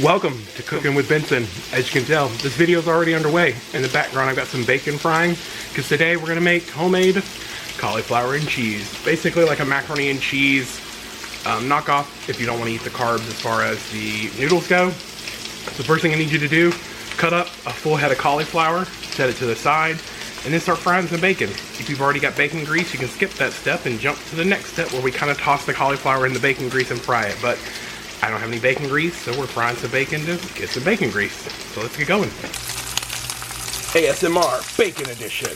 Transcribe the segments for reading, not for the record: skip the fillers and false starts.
Welcome to Cooking with Benson. As you can tell, this video is already underway. In the background, I've got some bacon frying because today we're gonna make homemade cauliflower and cheese. Basically like a macaroni and cheese knockoff if you don't want to eat the carbs as far as the noodles go. So the first thing I need you to do, cut up a full head of cauliflower, set it to the side, and then start frying some bacon. If you've already got bacon grease, you can skip that step and jump to the next step where we kind of toss the cauliflower in the bacon grease and fry it. But I don't have any bacon grease, so we're frying some bacon to get some bacon grease. So let's get going. ASMR Bacon Edition.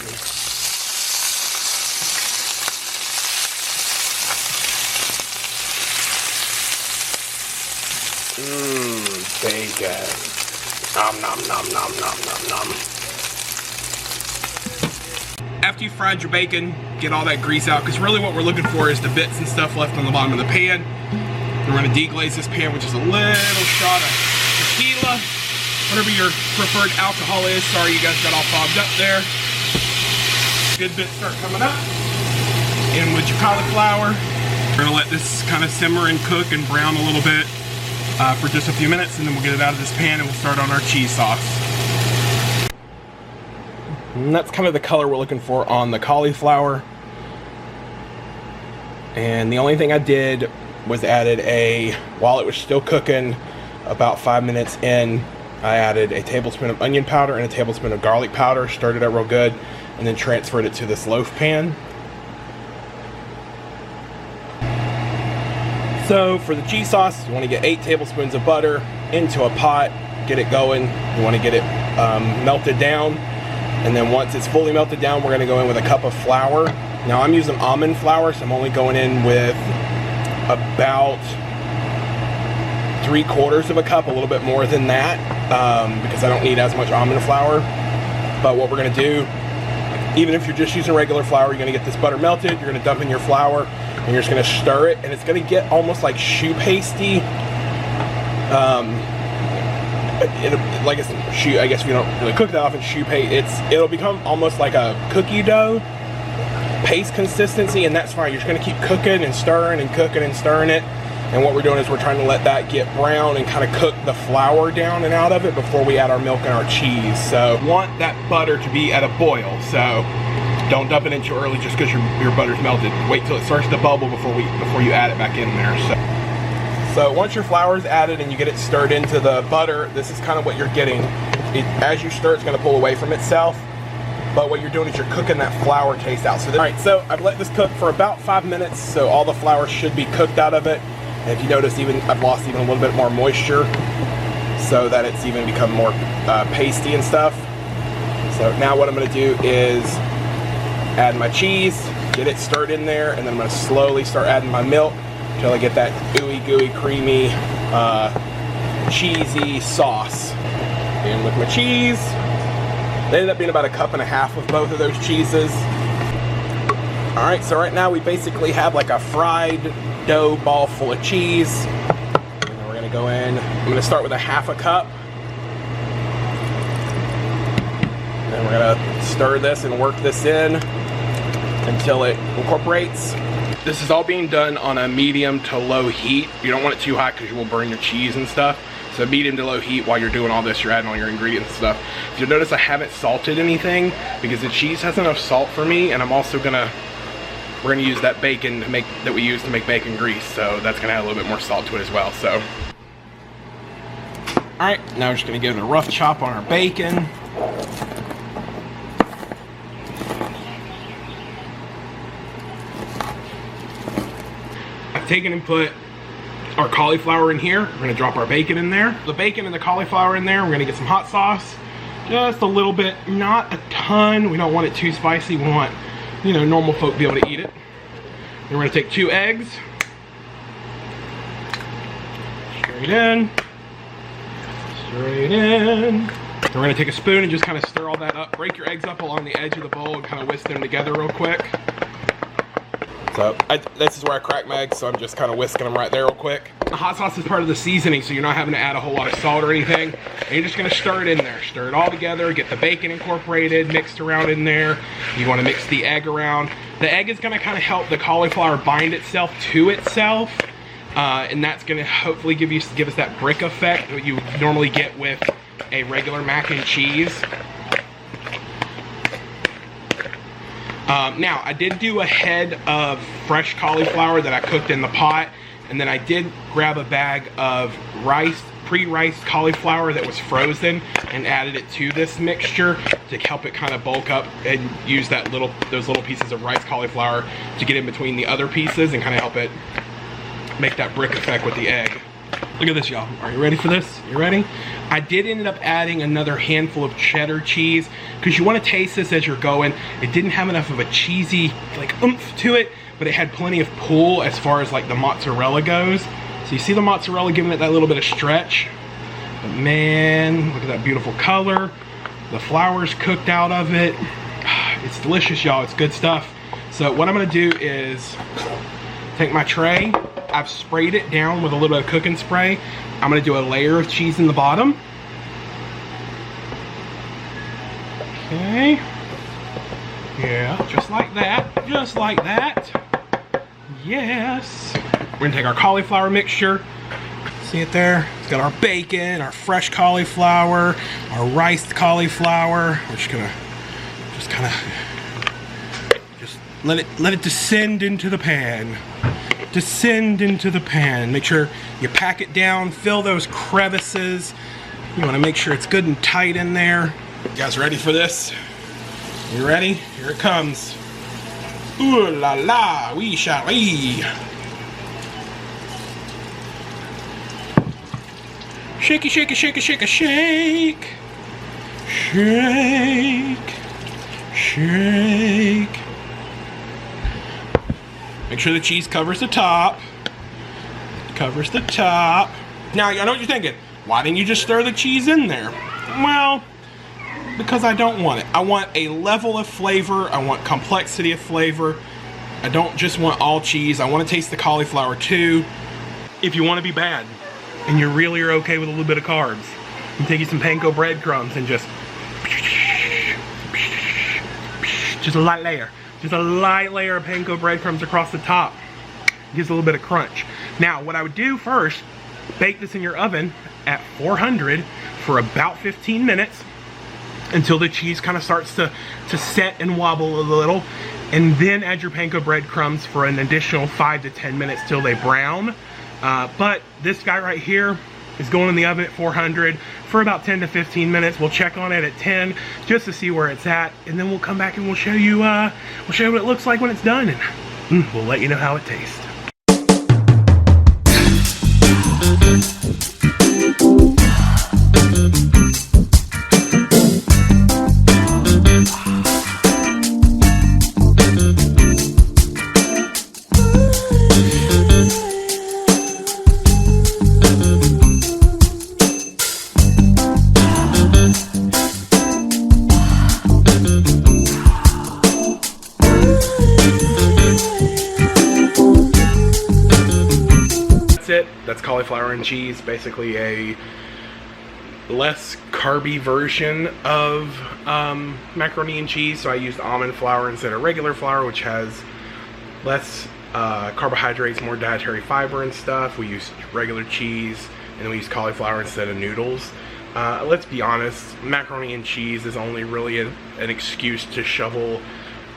Bacon. Nom nom nom nom nom nom nom. After you fried your bacon, get all that grease out, because really what we're looking for is the bits and stuff left on the bottom of the pan. We're going to deglaze this pan with just a little shot of tequila, whatever your preferred alcohol is. Sorry you guys got all fogged up there. Good bits start coming up. And with your cauliflower, we're going to let this kind of simmer and cook and brown a little bit for just a few minutes, and then we'll get it out of this pan and we'll start on our cheese sauce. And that's kind of the color we're looking for on the cauliflower. And the only thing I did was added while it was still cooking, about 5 minutes in, I added a tablespoon of onion powder and a tablespoon of garlic powder, stirred it up real good, and then transferred it to this loaf pan. So for the cheese sauce, you want to get 8 tablespoons of butter into a pot, get it going. You want to get it melted down, and then once it's fully melted down, we're going to go in with a cup of flour. Now I'm using almond flour, so I'm only going in with about 3/4 of a cup, a little bit more than that, because I don't need as much almond flour. But what we're going to do, even if you're just using regular flour, you're going to get this butter melted, you're going to dump in your flour, and you're just going to stir it, and it's going to get almost like shoe pasty. Like it's shoe, I guess if you don't really cook that often, shoe paste, it'll become almost like a cookie dough paste consistency, and that's fine. You're just going to keep cooking and stirring and cooking and stirring it. And what we're doing is we're trying to let that get brown and kind of cook the flour down and out of it before we add our milk and our cheese. So want that butter to be at a boil, so don't dump it in too early just because your butter's melted. Wait till it starts to bubble before you add it back in there. So once your flour's added and you get it stirred into the butter, this is kind of what you're getting. As you stir, it's going to pull away from itself. But what you're doing is you're cooking that flour taste out. So alright, so I've let this cook for about 5 minutes, so all the flour should be cooked out of it. And if you notice, I've lost even a little bit more moisture, so that it's even become more pasty and stuff. So now what I'm going to do is add my cheese, get it stirred in there, and then I'm going to slowly start adding my milk until I get that ooey gooey, creamy, cheesy sauce. And with my cheese, they ended up being about 1.5 cups of both of those cheeses. Alright, so right now we basically have like a fried dough ball full of cheese. And then we're going to go in. I'm going to start with 1/2 cup. And then we're going to stir this and work this in until it incorporates. This is all being done on a medium to low heat. You don't want it too hot because you will burn your cheese and stuff. So medium to low heat while you're doing all this, you're adding all your ingredients and stuff. If you'll notice, I haven't salted anything because the cheese has enough salt for me, and I'm also we're gonna use that bacon that we use to make bacon grease, so that's gonna add a little bit more salt to it as well. So, all right, now we're just gonna give it a rough chop on our bacon. I've taken and put our cauliflower in here. We're gonna drop our bacon in there. The bacon and the cauliflower in there. We're gonna get some hot sauce, just a little bit, not a ton. We don't want it too spicy. We want, normal folk to be able to eat it. Then we're gonna take 2 eggs, straight in. Then we're gonna take a spoon and just kind of stir all that up. Break your eggs up along the edge of the bowl and kind of whisk them together real quick. So this is where I crack my eggs, so I'm just kind of whisking them right there real quick. The hot sauce is part of the seasoning, so you're not having to add a whole lot of salt or anything. And you're just gonna stir it in there. Stir it all together, get the bacon incorporated, mixed around in there. You wanna mix the egg around. The egg is gonna kind of help the cauliflower bind itself to itself. and that's gonna hopefully give us that brick effect that you normally get with a regular mac and cheese. Now, I did do a head of fresh cauliflower that I cooked in the pot, and then I did grab a bag of pre-riced cauliflower that was frozen and added it to this mixture to help it kind of bulk up and use those little pieces of riced cauliflower to get in between the other pieces and kind of help it make that brick effect with the egg. Look at this, y'all. Are you ready for this? You ready? I did end up adding another handful of cheddar cheese because you want to taste this as you're going. It didn't have enough of a cheesy like oomph to it, but it had plenty of pull as far as like the mozzarella goes. So you see the mozzarella giving it that little bit of stretch. But man, look at that beautiful color. The flour's cooked out of it. It's delicious, y'all. It's good stuff. So what I'm gonna do is take my tray. I've sprayed it down with a little bit of cooking spray. I'm gonna do a layer of cheese in the bottom. Okay. Yeah, just like that. Just like that. Yes. We're gonna take our cauliflower mixture. See it there? It's got our bacon, our fresh cauliflower, our riced cauliflower. We're just gonna let it descend into the pan. Descend into the pan. Make sure you pack it down, fill those crevices. You want to make sure it's good and tight in there. You guys ready for this? You ready? Here it comes. Ooh la la, we shall we. Shake it, shake it, shake it, shake it, shake. Shake. Shake. Make sure the cheese covers the top. Covers the top. Now, I know what you're thinking. Why didn't you just stir the cheese in there? Well, because I don't want it. I want a level of flavor. I want complexity of flavor. I don't just want all cheese. I want to taste the cauliflower too. If you want to be bad and you really are okay with a little bit of carbs, you can take you some panko breadcrumbs and just a light layer. Just a light layer of panko breadcrumbs across the top. Gives a little bit of crunch. Now, what I would do first, bake this in your oven at 400 for about 15 minutes until the cheese kind of starts to set and wobble a little. And then add your panko breadcrumbs for an additional 5 to 10 minutes till they brown. But this guy right here is going in the oven at 400 for about 10 to 15 minutes. We'll check on it at 10 just to see where it's at, and then we'll come back and we'll show you what it looks like when it's done, and we'll let you know how it tastes. That's cauliflower and cheese, basically a less carby version of macaroni and cheese. So I used almond flour instead of regular flour, which has less carbohydrates, more dietary fiber and stuff. We used regular cheese, and then we used cauliflower instead of noodles. Let's be honest, macaroni and cheese is only really an excuse to shovel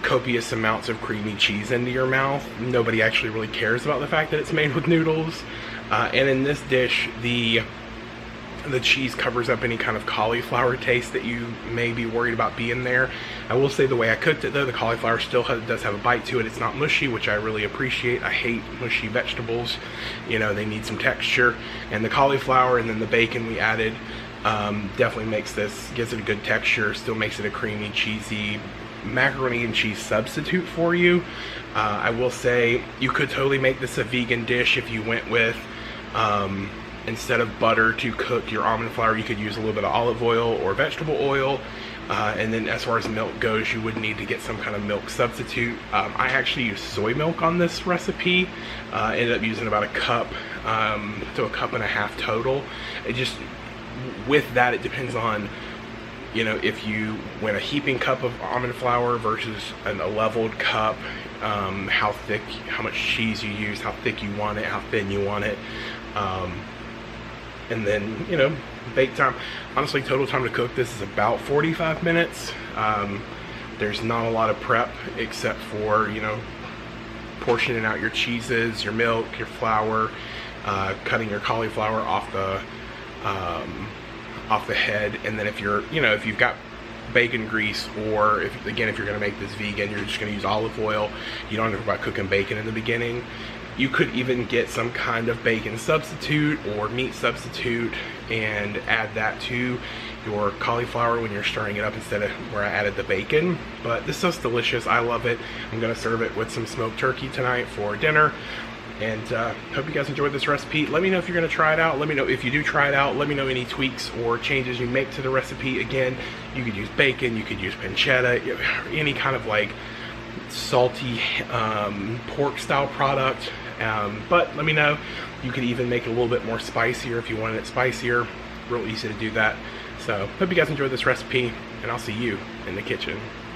copious amounts of creamy cheese into your mouth. Nobody actually really cares about the fact that it's made with noodles. And in this dish, the cheese covers up any kind of cauliflower taste that you may be worried about being there. I will say the way I cooked it though, the cauliflower still does have a bite to it. It's not mushy, which I really appreciate. I hate mushy vegetables. You know, they need some texture. And the cauliflower and then the bacon we added definitely gives it a good texture, still makes it a creamy, cheesy macaroni and cheese substitute for you. I will say you could totally make this a vegan dish if you went with instead of butter to cook your almond flour, you could use a little bit of olive oil or vegetable oil. And then as far as milk goes, you would need to get some kind of milk substitute. I actually used soy milk on this recipe. Ended up using about a cup to a cup and a half total. It just, with that, it depends on you know, if you went a heaping cup of almond flour versus a leveled cup, how thick, how much cheese you use, how thick you want it, how thin you want it, and then, you know, bake time. Honestly, total time to cook this is about 45 minutes. There's not a lot of prep except for, you know, portioning out your cheeses, your milk, your flour, cutting your cauliflower off the head, and then if you're, you know, if you've got bacon grease, or if you're going to make this vegan, you're just going to use olive oil, you don't have to worry about cooking bacon in the beginning. You could even get some kind of bacon substitute or meat substitute and add that to your cauliflower when you're stirring it up instead of where I added the bacon. But this stuff's delicious. I love it. I'm going to serve it with some smoked turkey tonight for dinner. And hope you guys enjoyed this recipe. Let me know if you're going to try it out. Let me know if you do try it out. Let me know any tweaks or changes you make to the recipe. Again, you could use bacon, you could use pancetta, any kind of like salty pork style product. But let me know. You could even make it a little bit more spicier if you wanted it spicier. Real easy to do that. So hope you guys enjoyed this recipe, and I'll see you in the kitchen.